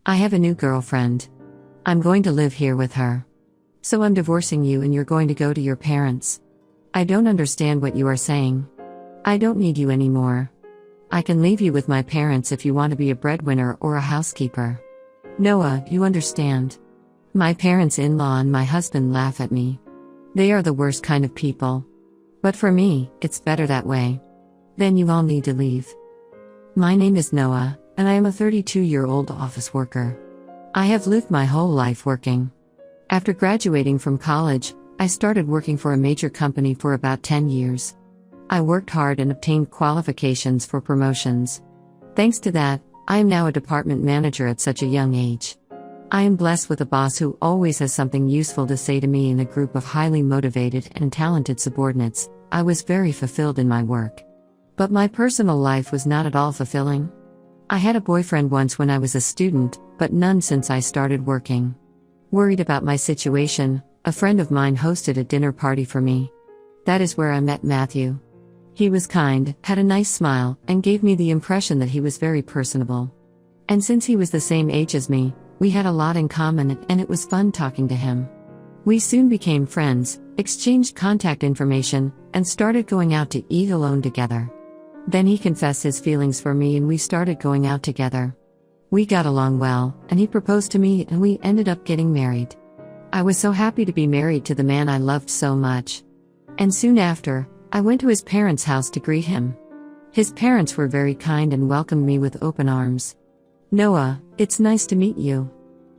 I have a new girlfriend. I'm going to live here with her. So I'm divorcing you and you're going to go to your parents. I don't understand what you are saying. I don't need you anymore. I can leave you with my parents if you want to be a breadwinner or a housekeeper. Noah, you understand. My parents-in-law and my husband laugh at me. They are the worst kind of people. But for me, it's better that way. Then you all need to leave. My name is Noah, and I am a 32-year-old office worker. I have lived my whole life working. After graduating from college, I started working for a major company for about 10 years. I worked hard and obtained qualifications for promotions. Thanks to that, I am now a department manager at such a young age. I am blessed with a boss who always has something useful to say to me in a group of highly motivated and talented subordinates. I was very fulfilled in my work. But my personal life was not at all fulfilling. I had a boyfriend once when I was a student, but none since I started working. Worried about my situation, a friend of mine hosted a dinner party for me. That is where I met Matthew. He was kind, had a nice smile, and gave me the impression that he was very personable. And since he was the same age as me, we had a lot in common and it was fun talking to him. We soon became friends, exchanged contact information, and started going out to eat alone together. Then he confessed his feelings for me and we started going out together. We got along well, and he proposed to me and we ended up getting married. I was so happy to be married to the man I loved so much. And soon after, I went to his parents' house to greet him. His parents were very kind and welcomed me with open arms. Noah, it's nice to meet you.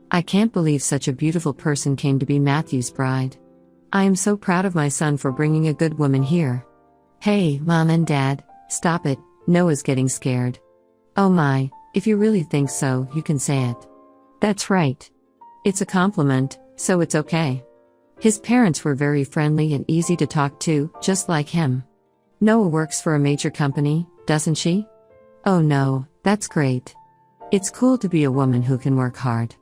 I can't believe such a beautiful person came to be Matthew's bride. I am so proud of my son for bringing a good woman here. Hey, Mom and Dad, stop it, Noah's getting scared. Oh my, if you really think so, you can say it. That's right. It's a compliment, so it's okay. His parents were very friendly and easy to talk to, just like him. Noah works for a major company, doesn't she? Oh no, that's great. It's cool to be a woman who can work hard.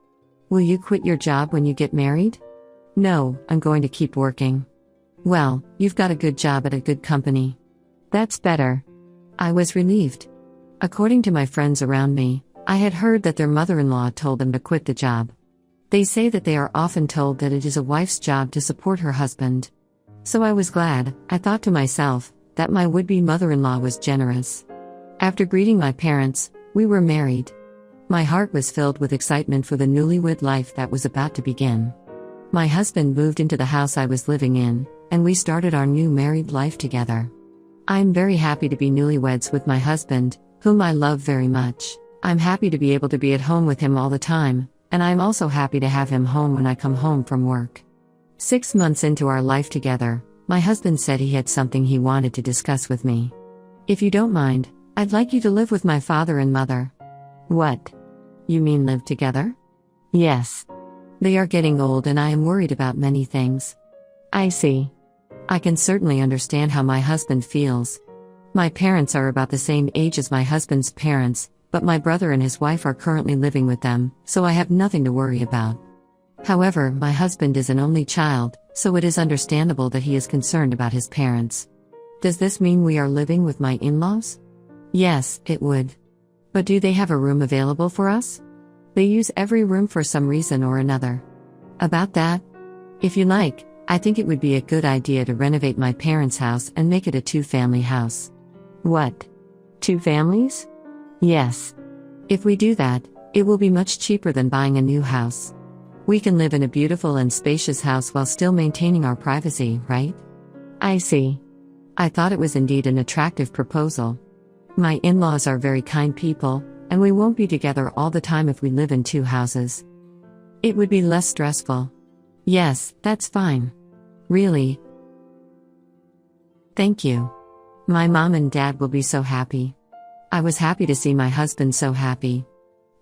Will you quit your job when you get married? No, I'm going to keep working. Well, you've got a good job at a good company. That's better. I was relieved. According to my friends around me, I had heard that their mother-in-law told them to quit the job. They say that they are often told that it is a wife's job to support her husband. So I was glad, I thought to myself, that my would-be mother-in-law was generous. After greeting my parents, we were married. My heart was filled with excitement for the newlywed life that was about to begin. My husband moved into the house I was living in, and we started our new married life together. I'm very happy to be newlyweds with my husband, whom I love very much. I'm happy to be able to be at home with him all the time, and I'm also happy to have him home when I come home from work. 6 months into our life together, my husband said he had something he wanted to discuss with me. If you don't mind, I'd like you to live with my father and mother. What? You mean live together? Yes. They are getting old and I am worried about many things. I see. I can certainly understand how my husband feels. My parents are about the same age as my husband's parents, but my brother and his wife are currently living with them, so I have nothing to worry about. However, my husband is an only child, so it is understandable that he is concerned about his parents. Does this mean we are living with my in-laws? Yes, it would. But do they have a room available for us? They use every room for some reason or another. About that? If you like, I think it would be a good idea to renovate my parents' house and make it a 2-family house. What? 2 families? Yes. If we do that, it will be much cheaper than buying a new house. We can live in a beautiful and spacious house while still maintaining our privacy, right? I see. I thought it was indeed an attractive proposal. My in-laws are very kind people, and we won't be together all the time if we live in 2 houses. It would be less stressful. Yes, that's fine. Really? Thank you. My mom and dad will be so happy. I was happy to see my husband so happy.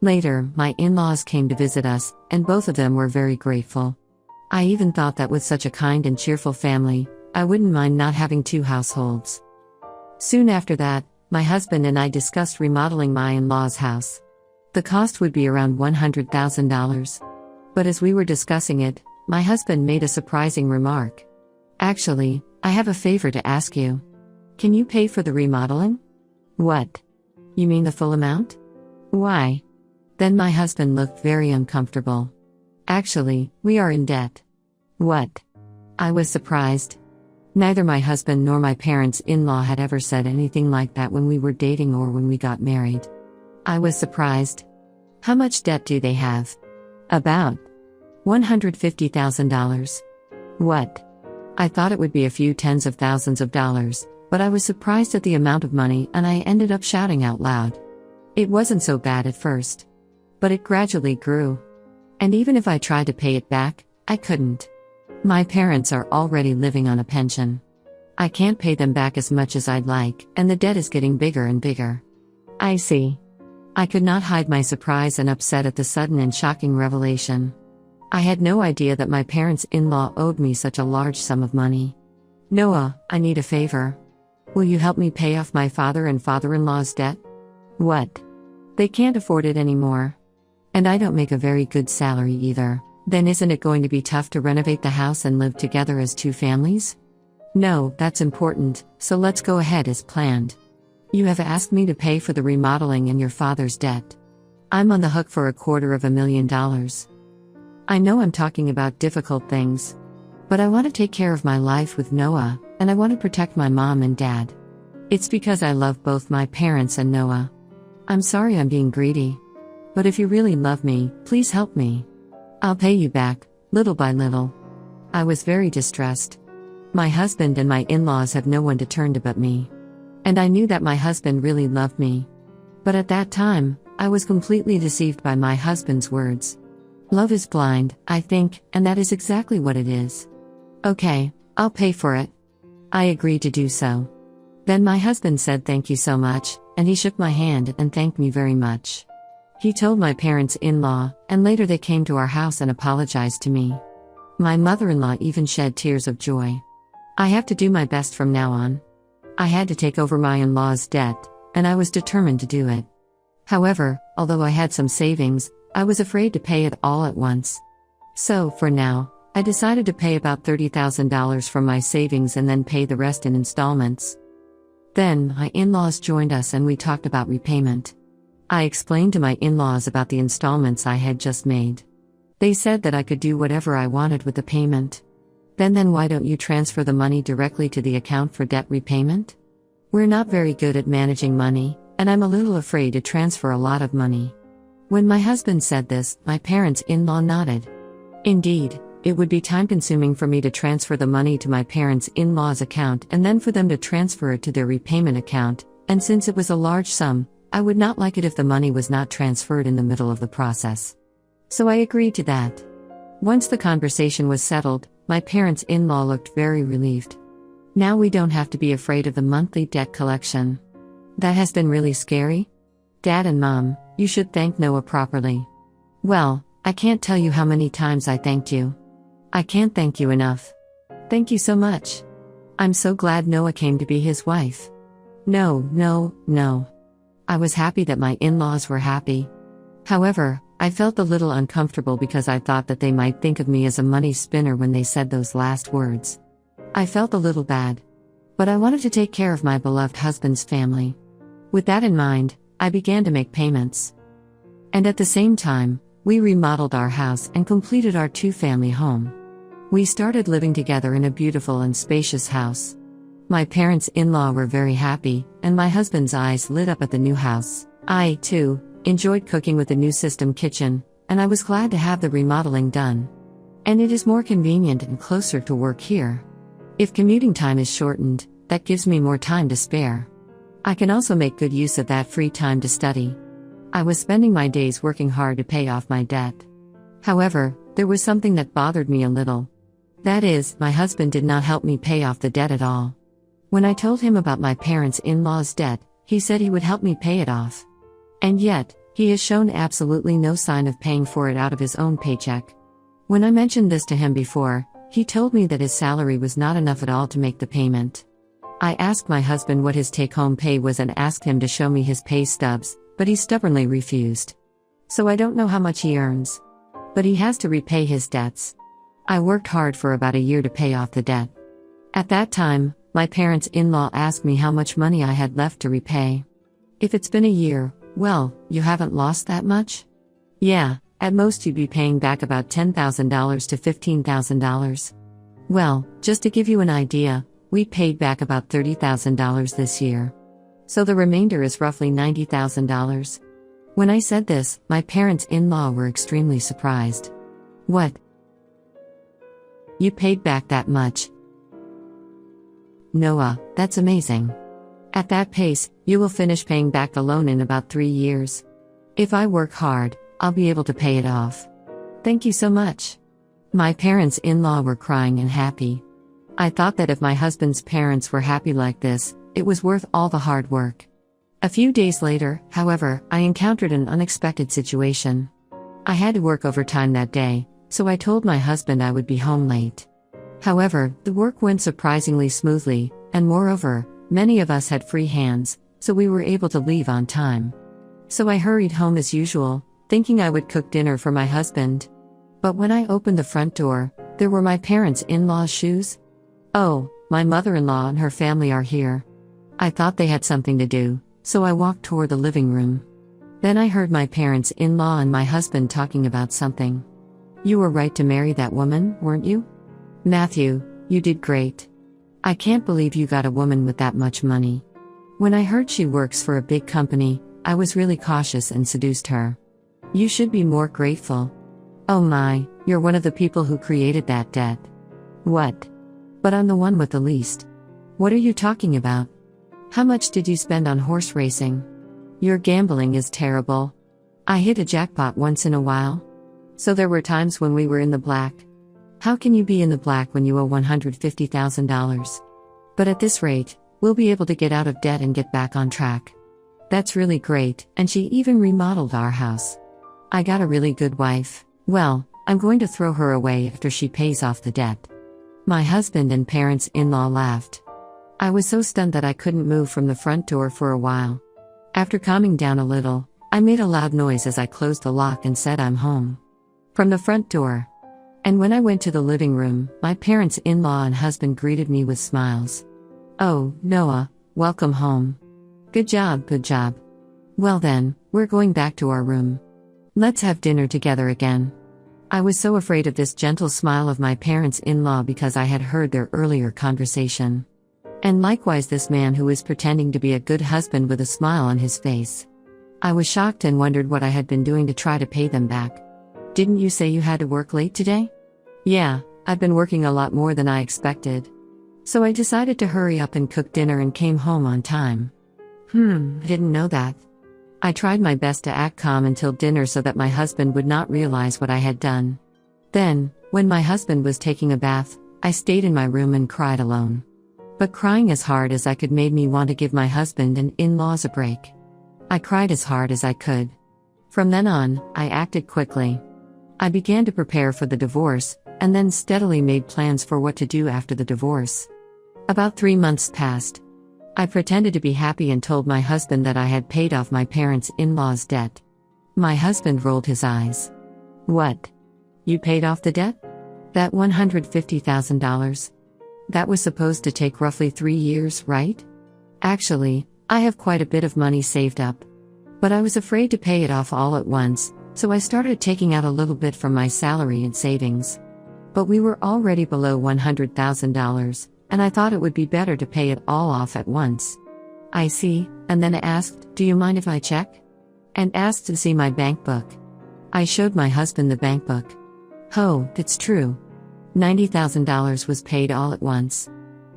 Later, my in-laws came to visit us, and both of them were very grateful. I even thought that with such a kind and cheerful family, I wouldn't mind not having 2 households. Soon after that, my husband and I discussed remodeling my in-laws' house. The cost would be around $100,000. But as we were discussing it, my husband made a surprising remark. Actually, I have a favor to ask you. Can you pay for the remodeling? What? You mean the full amount? Why? Then my husband looked very uncomfortable. Actually, we are in debt. What? I was surprised. Neither my husband nor my parents-in-law had ever said anything like that when we were dating or when we got married. I was surprised. How much debt do they have? About $150,000. What? I thought it would be a few tens of thousands of dollars, but I was surprised at the amount of money and I ended up shouting out loud. It wasn't so bad at first. But it gradually grew. And even if I tried to pay it back, I couldn't. My parents are already living on a pension. I can't pay them back as much as I'd like, and the debt is getting bigger and bigger. I see. I could not hide my surprise and upset at the sudden and shocking revelation. I had no idea that my parents-in-law owed me such a large sum of money. Noah, I need a favor. Will you help me pay off my father and father-in-law's debt? What? They can't afford it anymore. And I don't make a very good salary either. Then isn't it going to be tough to renovate the house and live together as two families? No, that's important, so let's go ahead as planned. You have asked me to pay for the remodeling and your father's debt. I'm on the hook for $250,000. I know I'm talking about difficult things. But I want to take care of my life with Noah, and I want to protect my mom and dad. It's because I love both my parents and Noah. I'm sorry I'm being greedy. But if you really love me, please help me. I'll pay you back, little by little. I was very distressed. My husband and my in-laws have no one to turn to but me. And I knew that my husband really loved me. But at that time, I was completely deceived by my husband's words. Love is blind, I think, and that is exactly what it is. Okay, I'll pay for it. I agreed to do so. Then my husband said thank you so much, and he shook my hand and thanked me very much. He told my parents-in-law, and later they came to our house and apologized to me. My mother-in-law even shed tears of joy. I have to do my best from now on. I had to take over my in-law's debt, and I was determined to do it. However, although I had some savings, I was afraid to pay it all at once. So, for now, I decided to pay about $30,000 from my savings and then pay the rest in installments. Then, my in-laws joined us and we talked about repayment. I explained to my in-laws about the installments I had just made. They said that I could do whatever I wanted with the payment. Then why don't you transfer the money directly to the account for debt repayment? We're not very good at managing money, and I'm a little afraid to transfer a lot of money. When my husband said this, my parents-in-law nodded. Indeed, it would be time-consuming for me to transfer the money to my parents-in-law's account and then for them to transfer it to their repayment account, and since it was a large sum, I would not like it if the money was not transferred in the middle of the process. So I agreed to that. Once the conversation was settled, my parents-in-law looked very relieved. Now we don't have to be afraid of the monthly debt collection. That has been really scary. Dad and Mom, you should thank Noah properly. Well, I can't tell you how many times I thanked you. I can't thank you enough. Thank you so much. I'm so glad Noah came to be his wife. No. I was happy that my in-laws were happy. However, I felt a little uncomfortable because I thought that they might think of me as a money spinner when they said those last words. I felt a little bad. But I wanted to take care of my beloved husband's family. With that in mind, I began to make payments. And at the same time, we remodeled our house and completed our two-family home. We started living together in a beautiful and spacious house. My parents-in-law were very happy, and my husband's eyes lit up at the new house. I, too, enjoyed cooking with the new system kitchen, and I was glad to have the remodeling done. And it is more convenient and closer to work here. If commuting time is shortened, that gives me more time to spare. I can also make good use of that free time to study. I was spending my days working hard to pay off my debt. However, there was something that bothered me a little. That is, my husband did not help me pay off the debt at all. When I told him about my parents-in-law's debt, he said he would help me pay it off. And yet, he has shown absolutely no sign of paying for it out of his own paycheck. When I mentioned this to him before, he told me that his salary was not enough at all to make the payment. I asked my husband what his take-home pay was and asked him to show me his pay stubs, but he stubbornly refused. So I don't know how much he earns. But he has to repay his debts. I worked hard for about a year to pay off the debt. At that time, my parents-in-law asked me how much money I had left to repay. If it's been a year, well, you haven't lost that much? Yeah, at most you'd be paying back about $10,000 to $15,000. Well, just to give you an idea, we paid back about $30,000 this year. So the remainder is roughly $90,000. When I said this, my parents-in-law were extremely surprised. What? You paid back that much? Noah, that's amazing. At that pace, you will finish paying back the loan in about 3 years. If I work hard, I'll be able to pay it off. Thank you so much. My parents-in-law were crying and happy. I thought that if my husband's parents were happy like this, it was worth all the hard work. A few days later, however, I encountered an unexpected situation. I had to work overtime that day, so I told my husband I would be home late. However, the work went surprisingly smoothly, and moreover, many of us had free hands, so we were able to leave on time. So I hurried home as usual, thinking I would cook dinner for my husband. But when I opened the front door, there were my parents-in-law's shoes. Oh, my mother-in-law and her family are here. I thought they had something to do, so I walked toward the living room. Then I heard my parents-in-law and my husband talking about something. You were right to marry that woman, weren't you? Matthew, you did great. I can't believe you got a woman with that much money. When I heard she works for a big company, I was really cautious and seduced her. You should be more grateful. Oh my, you're one of the people who created that debt. What? But I'm the one with the least. What are you talking about? How much did you spend on horse racing? Your gambling is terrible. I hit a jackpot once in a while. So there were times when we were in the black. How can you be in the black when you owe $150,000? But at this rate, we'll be able to get out of debt and get back on track. That's really great, and she even remodeled our house. I got a really good wife. Well, I'm going to throw her away after she pays off the debt. My husband and parents-in-law laughed. I was so stunned that I couldn't move from the front door for a while. After calming down a little, I made a loud noise as I closed the lock and said I'm home. From the front door. And when I went to the living room, my parents-in-law and husband greeted me with smiles. Oh, Noah, welcome home. Good job, good job. Well then, we're going back to our room. Let's have dinner together again. I was so afraid of this gentle smile of my parents-in-law because I had heard their earlier conversation. And likewise this man who was pretending to be a good husband with a smile on his face. I was shocked and wondered what I had been doing to try to pay them back. Didn't you say you had to work late today? Yeah, I've been working a lot more than I expected. So I decided to hurry up and cook dinner and came home on time. I didn't know that. I tried my best to act calm until dinner so that my husband would not realize what I had done. Then, when my husband was taking a bath, I stayed in my room and cried alone. But crying as hard as I could made me want to give my husband and in-laws a break. I cried as hard as I could. From then on, I acted quickly. I began to prepare for the divorce, and then steadily made plans for what to do after the divorce. About 3 months passed. I pretended to be happy and told my husband that I had paid off my parents-in-law's debt. My husband rolled his eyes. What? You paid off the debt? That $150,000? That was supposed to take roughly 3 years, right? Actually, I have quite a bit of money saved up. But I was afraid to pay it off all at once, so I started taking out a little bit from my salary and savings. But we were already below $100,000, and I thought it would be better to pay it all off at once. I see, and then asked, do you mind if I check? And asked to see my bank book. I showed my husband the bank book. Oh, it's true. $90,000 was paid all at once.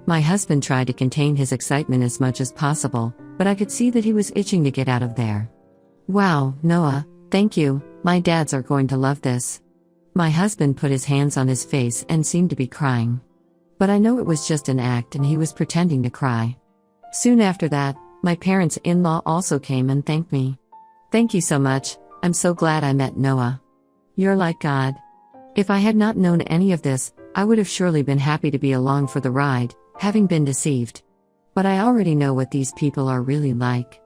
My husband tried to contain his excitement as much as possible, but I could see that he was itching to get out of there. Wow, Noah, thank you, my dads are going to love this. My husband put his hands on his face and seemed to be crying. But I know it was just an act and he was pretending to cry. Soon after that, my parents-in-law also came and thanked me. Thank you so much, I'm so glad I met Noah. You're like God. If I had not known any of this, I would have surely been happy to be along for the ride, having been deceived. But I already know what these people are really like.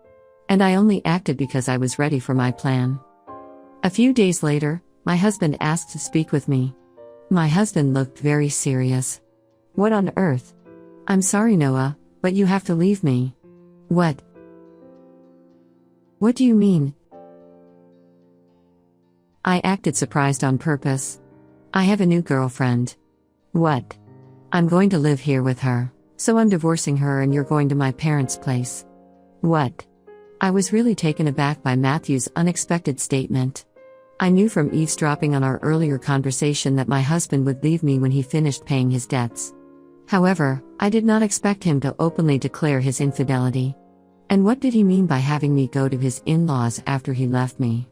And I only acted because I was ready for my plan. A few days later, my husband asked to speak with me. My husband looked very serious. What on earth? I'm sorry, Noah, but you have to leave me. What? What do you mean? I acted surprised on purpose. I have a new girlfriend. What? I'm going to live here with her, so I'm divorcing her and you're going to my parents' place. What? I was really taken aback by Matthew's unexpected statement. I knew from eavesdropping on our earlier conversation that my husband would leave me when he finished paying his debts. However, I did not expect him to openly declare his infidelity. And what did he mean by having me go to his in-laws after he left me?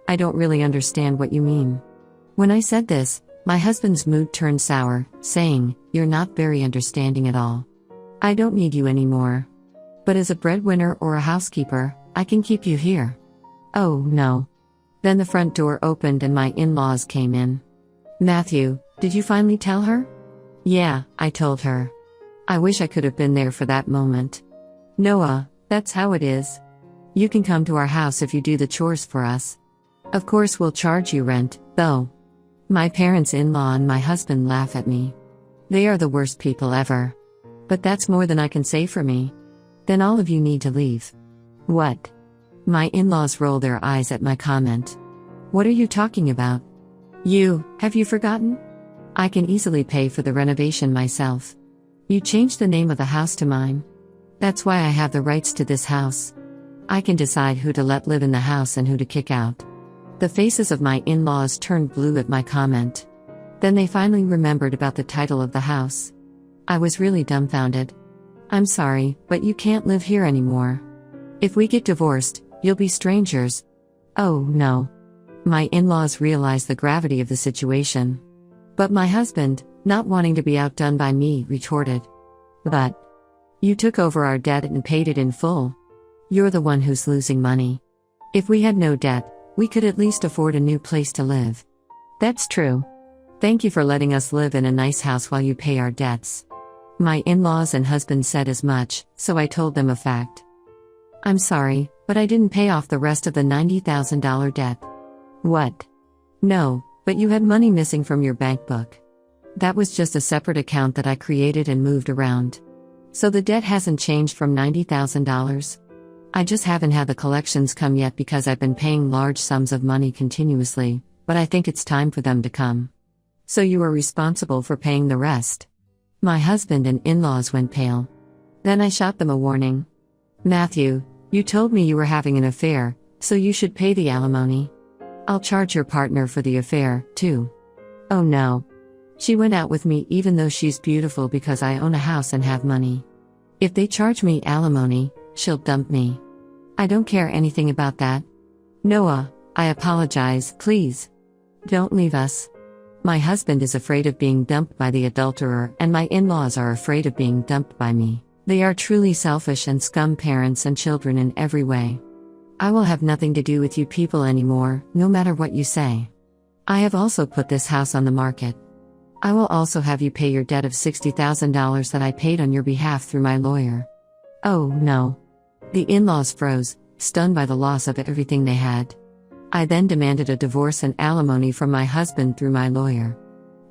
I don't really understand what you mean. When I said this, my husband's mood turned sour, saying, "You're not very understanding at all. I don't need you anymore. But as a breadwinner or a housekeeper, I can keep you here." Oh no. Then the front door opened and my in-laws came in. "Matthew, did you finally tell her?" "Yeah, I told her. I wish I could have been there for that moment." "Noah, that's how it is. You can come to our house if you do the chores for us. Of course we'll charge you rent, though." My parents-in-law and my husband laugh at me. They are the worst people ever. But that's more than I can say for me. "Then all of you need to leave." "What?" My in-laws roll their eyes at my comment. "What are you talking about? Have you forgotten? I can easily pay for the renovation myself. You changed the name of the house to mine. That's why I have the rights to this house. I can decide who to let live in the house and who to kick out." The faces of my in-laws turned blue at my comment. Then they finally remembered about the title of the house. I was really dumbfounded. "I'm sorry, but you can't live here anymore. If we get divorced, you'll be strangers." Oh no. My in-laws realized the gravity of the situation. But my husband, not wanting to be outdone by me, retorted, "But you took over our debt and paid it in full. You're the one who's losing money. If we had no debt, we could at least afford a new place to live." "That's true. Thank you for letting us live in a nice house while you pay our debts." My in-laws and husband said as much, so I told them a fact. "I'm sorry, but I didn't pay off the rest of the $90,000 debt." "What?" "No, but you had money missing from your bank book. That was just a separate account that I created and moved around. So the debt hasn't changed from $90,000. I just haven't had the collections come yet because I've been paying large sums of money continuously, but I think it's time for them to come. So you are responsible for paying the rest." My husband and in-laws went pale. Then I shot them a warning. "Matthew, you told me you were having an affair, so you should pay the alimony. I'll charge your partner for the affair, too." "Oh no. She went out with me even though she's beautiful because I own a house and have money. If they charge me alimony, she'll dump me. I don't care anything about that. Noah, I apologize, please. Don't leave us." My husband is afraid of being dumped by the adulterer and my in-laws are afraid of being dumped by me. They are truly selfish and scum parents and children in every way. "I will have nothing to do with you people anymore, no matter what you say. I have also put this house on the market. I will also have you pay your debt of $60,000 that I paid on your behalf through my lawyer." Oh no. The in-laws froze, stunned by the loss of everything they had. I then demanded a divorce and alimony from my husband through my lawyer.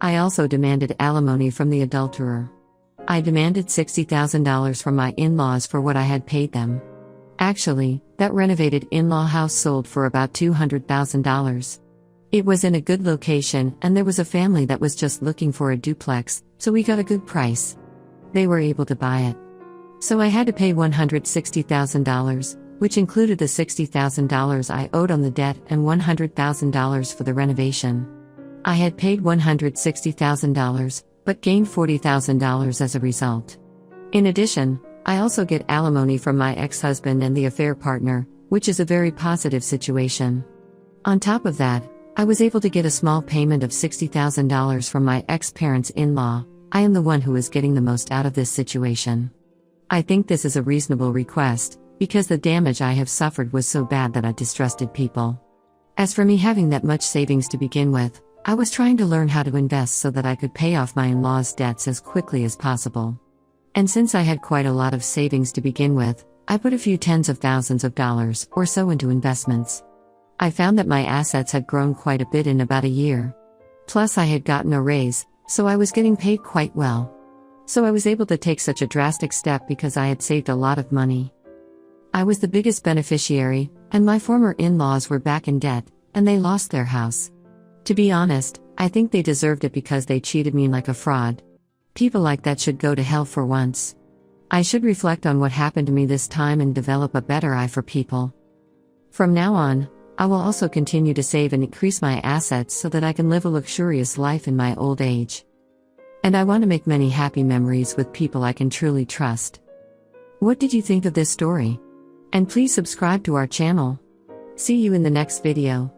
I also demanded alimony from the adulterer. I demanded $60,000 from my in-laws for what I had paid them. Actually, that renovated in-law house sold for about $200,000. It was in a good location and there was a family that was just looking for a duplex, so we got a good price. They were able to buy it. So I had to pay $160,000, which included the $60,000 I owed on the debt and $100,000 for the renovation. I had paid $160,000, but gained $40,000 as a result. In addition, I also get alimony from my ex-husband and the affair partner, which is a very positive situation. On top of that, I was able to get a small payment of $60,000 from my ex-parents-in-law. I am the one who is getting the most out of this situation. I think this is a reasonable request, because the damage I have suffered was so bad that I distrusted people. As for me having that much savings to begin with, I was trying to learn how to invest so that I could pay off my in-laws' debts as quickly as possible. And since I had quite a lot of savings to begin with, I put a few tens of thousands of dollars or so into investments. I found that my assets had grown quite a bit in about a year. Plus I had gotten a raise, so I was getting paid quite well. So I was able to take such a drastic step because I had saved a lot of money. I was the biggest beneficiary, and my former in-laws were back in debt, and they lost their house. To be honest, I think they deserved it because they cheated me like a fraud. People like that should go to hell for once. I should reflect on what happened to me this time and develop a better eye for people. From now on, I will also continue to save and increase my assets so that I can live a luxurious life in my old age. And I want to make many happy memories with people I can truly trust. What did you think of this story? And please subscribe to our channel. See you in the next video.